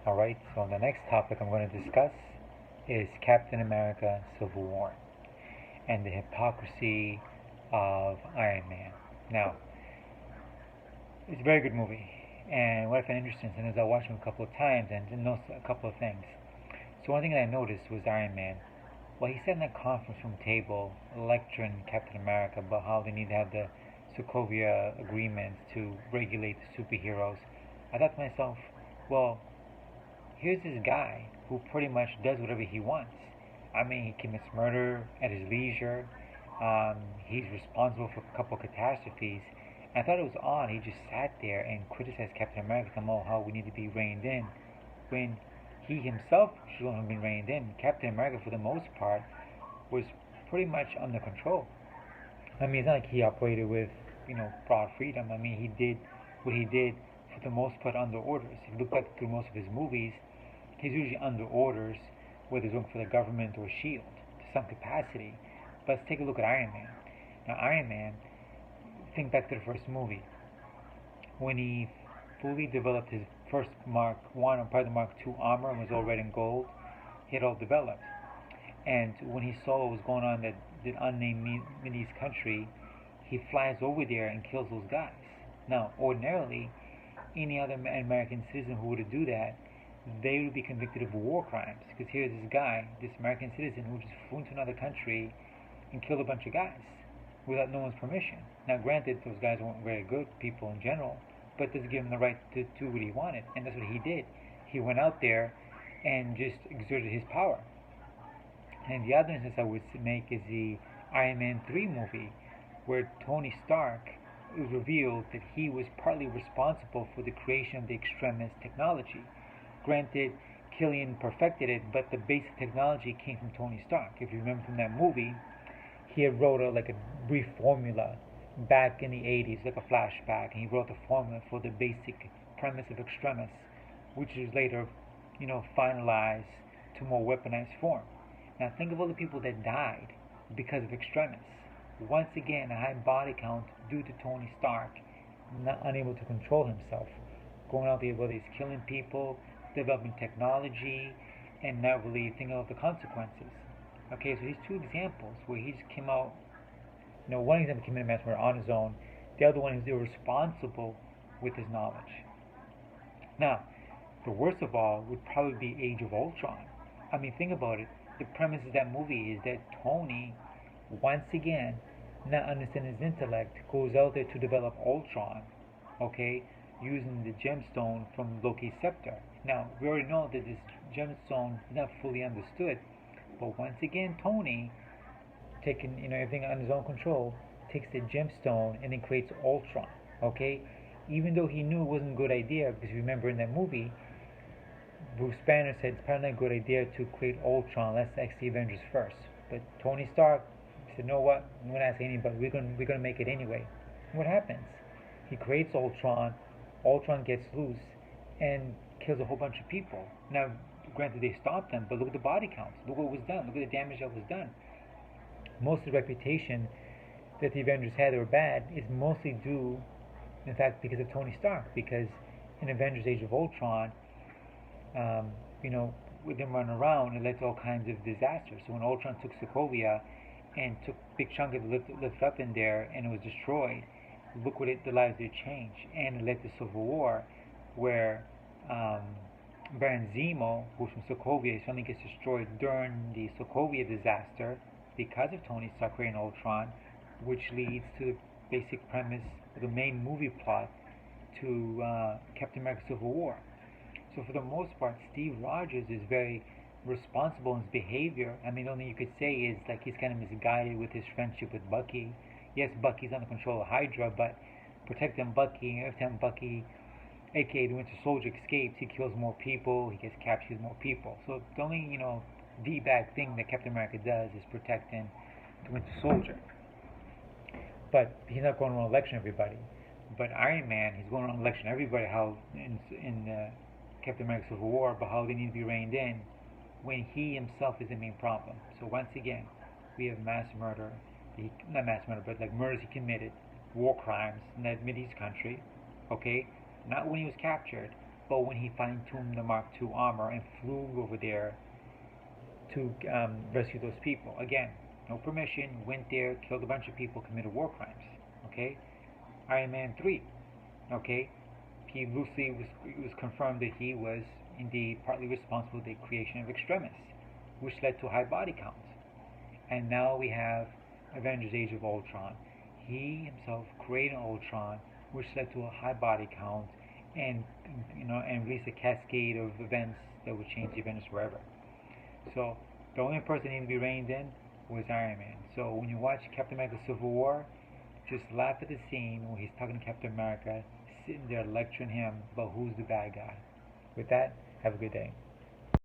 Alright, so the next topic I'm going to discuss is Captain America Civil War and the hypocrisy of Iron Man. Now, it's a very good movie, and what I find interesting is I watched it a couple of times and noticed a couple of things. So one thing that I noticed was Iron Man. Well, he sat in that conference room table lecturing Captain America about how they need to have the Sokovia agreement to regulate the superheroes. I thought to myself, well, here's this guy who pretty much does whatever he wants. I mean, he commits murder at his leisure. He's responsible for a couple of catastrophes. And I thought it was odd. He just sat there and criticized Captain America, talking about how we need to be reined in, when he himself shouldn't have been reined in. Captain America, for the most part, was pretty much under control. I mean, it's not like he operated with, broad freedom. I mean, he did what he did for the most part under orders. If you look back through most of his movies, he's usually under orders, whether he's working for the government or SHIELD, to some capacity. But let's take a look at Iron Man. Now, Iron Man, think back to the first movie. When he fully developed his first Mark 1 or probably the Mark 2 armor and was all red and gold, he had all developed. And when he saw what was going on in that unnamed Mideast country, he flies over there and kills those guys. Now, ordinarily, any other American citizen who were to do that, they would be convicted of war crimes. Because here's this guy, this American citizen, who just flew into another country and killed a bunch of guys without no one's permission. Now, granted, those guys weren't very good people in general, but doesn't give him the right to do what he wanted. And that's what he did. He went out there and just exerted his power. And the other instance I would make is the Iron Man 3 movie, where Tony Stark, it was revealed that he was partly responsible for the creation of the extremis technology. Granted, Killian perfected it, but the basic technology came from Tony Stark. If you remember from that movie, he had wrote a brief formula back in the 80s, like a flashback, and he wrote the formula for the basic premise of extremis, which was later, finalized to more weaponized form. Now think of all the people that died because of extremis. Once again, a high body count due to Tony Stark not unable to control himself, going out there whether he's killing people, developing technology, and not really thinking about the consequences. Okay, so these two examples where he just came out, one example committed mass murder on his own, the other one is irresponsible with his knowledge. Now, the worst of all would probably be Age of Ultron. I mean, think about it. The premise of that movie is that Tony, once again, not understanding his intellect, goes out there to develop Ultron, okay, using the gemstone from Loki's scepter. Now, we already know that this gemstone is not fully understood, but once again, Tony, taking everything under his own control, takes the gemstone and then creates Ultron, okay? Even though he knew it wasn't a good idea, because remember in that movie, Bruce Banner said it's probably not a good idea to create Ultron. Let's ask the Avengers first. But Tony Stark said, "No, what? I'm not asking anybody. We're gonna make it anyway." And what happens? He creates Ultron. Ultron gets loose and kills a whole bunch of people. Now, granted, they stopped him, but look at the body counts. Look what was done. Look at the damage that was done. Most of the reputation that the Avengers had that were bad is mostly due, in fact, because of Tony Stark. Because in Avengers: Age of Ultron, with them running around, it led to all kinds of disasters. So when Ultron took Sokovia and took a big chunk of it lifted up in there and it was destroyed, look what the lives did change. And it led to Civil War, where Baron Zemo, who's from Sokovia, suddenly gets destroyed during the Sokovia disaster because of Tony Stark creating Ultron, which leads to the basic premise of the main movie plot to Captain America Civil War. So for the most part, Steve Rogers is very responsible in his behavior. I mean, the only thing you could say is like he's kind of misguided with his friendship with Bucky. Yes, Bucky's under control of Hydra, but protecting Bucky, every time Bucky, aka the Winter Soldier, escapes, he kills more people, he gets captured more people. So the only, D-bag thing that Captain America does is protecting the Winter Soldier. But he's not going around lecturing everybody. But Iron Man, he's going around lecturing everybody how in Captain America Civil War about how they need to be reined in when he himself is the main problem. So once again, we have mass murder, not mass murder, but like murders he committed, war crimes in that Mideast country, okay? Not when he was captured, But when he fine-tuned the Mark II armor and flew over there to rescue those people, again, no permission, went there, killed a bunch of people, committed war crimes. Okay, Iron Man 3. Okay, he loosely was confirmed that he was indeed partly responsible for the creation of Extremis, which led to a high body count. And now we have Avengers: Age of Ultron. He himself created Ultron, which led to a high body count, and and released a cascade of events that would change the events forever. So the only person needed to be reined in was Iron Man. So when you watch Captain America: Civil War, just laugh at the scene where he's talking to Captain America, sitting there lecturing him about who's the bad guy. With that, have a good day.